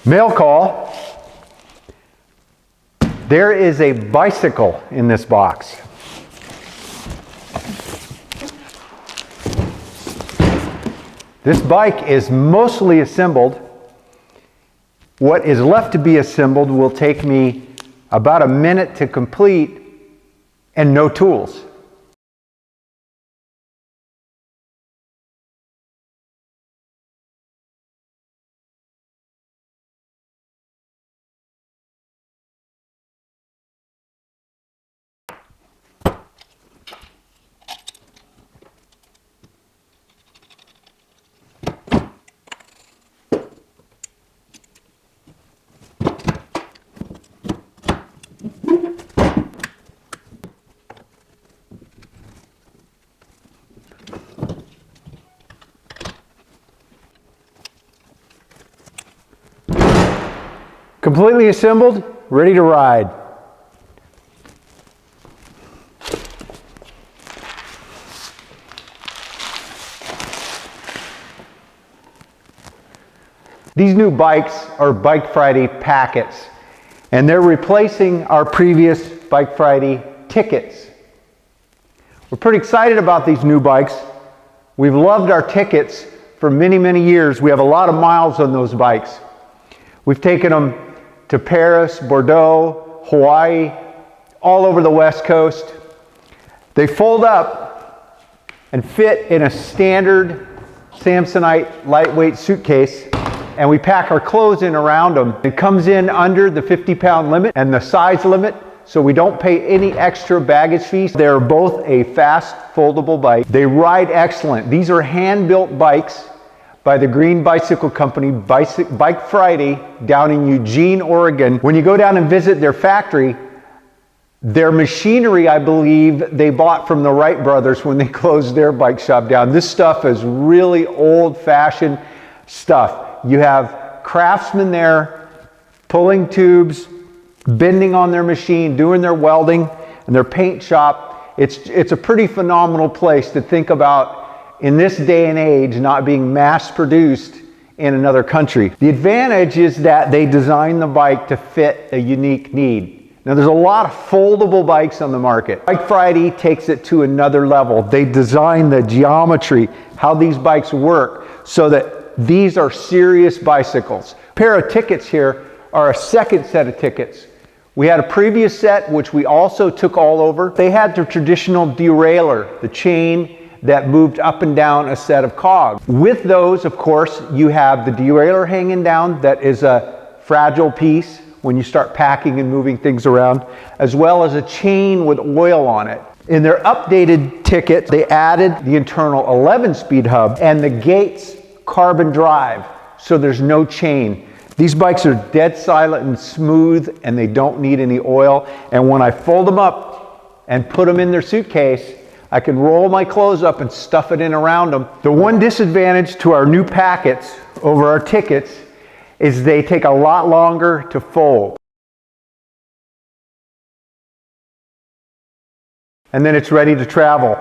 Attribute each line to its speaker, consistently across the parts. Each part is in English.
Speaker 1: Mail call. There is a bicycle in this box. This bike is mostly assembled. What is left to be assembled will take me about a minute to complete and no tools. Completely assembled, ready to ride. These new bikes are Bike Friday Pakits, and they're replacing our previous Bike Friday tickets. We're pretty excited about these new bikes. We've loved our tickets for many, many years. We have a lot of miles on those bikes. We've taken them to Paris, Bordeaux, Hawaii, all over the West Coast. They fold up and fit in a standard Samsonite lightweight suitcase, and we pack our clothes in around them. It comes in under the 50-pound limit and the size limit, so we don't pay any extra baggage fees. They're both a fast, foldable bike. They ride excellent. These are hand-built bikes by the Green Bicycle Company, Bike Friday, down in Eugene, Oregon. When you go down and visit their factory, their machinery, I believe, they bought from the Wright brothers when they closed their bike shop down. This stuff is really old-fashioned stuff. You have craftsmen there pulling tubes, bending on their machine, doing their welding, and their paint shop. It's a pretty phenomenal place to think about in this day and age, not being mass produced in another country. The advantage is that they designed the bike to fit a unique need. Now there's a lot of foldable bikes on the market. Bike Friday takes it to another level. They design the geometry, how these bikes work, so that these are serious bicycles. A pair of tickets here are a second set of tickets. We had a previous set which we also took all over. They had the traditional derailleur, the chain that moved up and down a set of cogs. With those, of course, you have the derailleur hanging down that is a fragile piece when you start packing and moving things around, as well as a chain with oil on it. In their updated ticket, they added the internal 11-speed hub and the Gates carbon drive, so there's no chain. These bikes are dead silent and smooth, and they don't need any oil. And when I fold them up and put them in their suitcase, I can roll my clothes up and stuff it in around them. The one disadvantage to our new Pakits over our tickets is they take a lot longer to fold. And then it's ready to travel.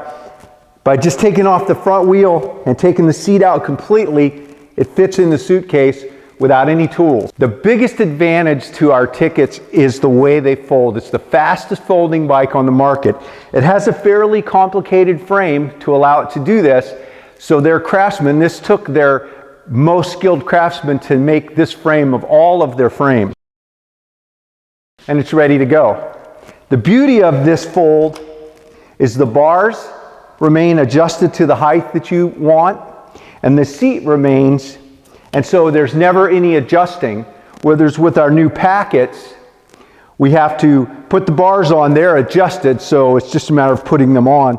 Speaker 1: By just taking off the front wheel and taking the seat out completely, it fits in the suitcase without any tools. The biggest advantage to our tickets is the way they fold. It's the fastest folding bike on the market. It has a fairly complicated frame to allow it to do this, so their craftsmen, this took their most skilled craftsmen to make this frame of all of their frames. And it's ready to go. The beauty of this fold is the bars remain adjusted to the height that you want, and the seat remains. And so there's never any adjusting. Whereas with our new Pakits, we have to put the bars on. They're adjusted, so it's just a matter of putting them on.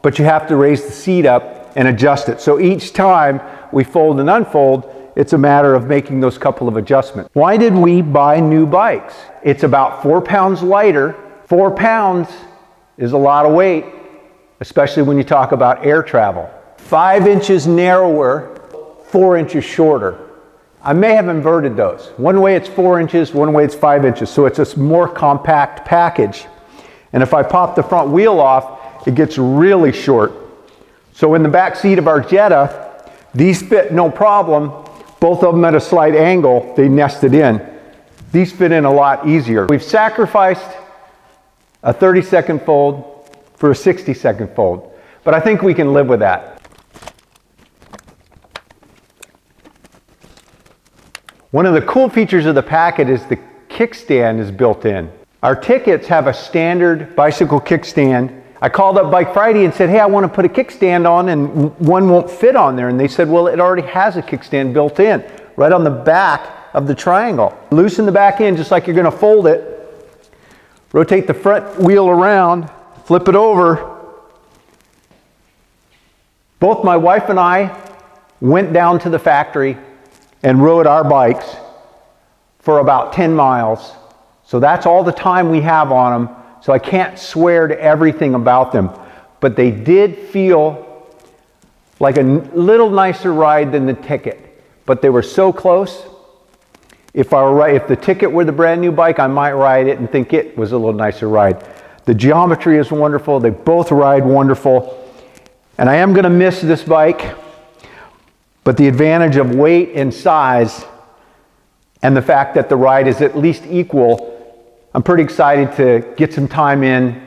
Speaker 1: But you have to raise the seat up and adjust it. So each time we fold and unfold, it's a matter of making those couple of adjustments. Why did we buy new bikes? It's about 4 pounds lighter. 4 pounds is a lot of weight, especially when you talk about air travel. 5 inches narrower, 4 inches shorter. I may have inverted those. One way it's 4 inches, one way it's 5 inches. So it's a more compact package. And if I pop the front wheel off, it gets really short. So in the back seat of our Jetta, these fit no problem, both of them at a slight angle, they nested in. These fit in a lot easier. We've sacrificed a 30-second fold for a 60-second fold, but I think we can live with that. One of the cool features of the Pakit is the kickstand is built in. Our tickets have a standard bicycle kickstand. I called up Bike Friday and said, hey, I want to put a kickstand on and one won't fit on there. And they said, well, it already has a kickstand built in, right on the back of the triangle. Loosen the back end just like you're going to fold it. Rotate the front wheel around, flip it over. Both my wife and I went down to the factory and rode our bikes for about 10 miles. So that's all the time we have on them. So I can't swear to everything about them. But they did feel like a little nicer ride than the Ticket. But they were so close. If the Ticket were the brand new bike, I might ride it and think it was a little nicer ride. The geometry is wonderful. They both ride wonderful. And I am going to miss this bike. But the advantage of weight and size and the fact that the ride is at least equal, I'm pretty excited to get some time in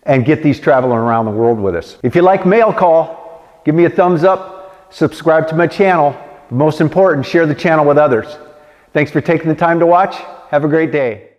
Speaker 1: and get these traveling around the world with us. If you like Mail Call, give me a thumbs up, subscribe to my channel. Most important, share the channel with others. Thanks for taking the time to watch. Have a great day.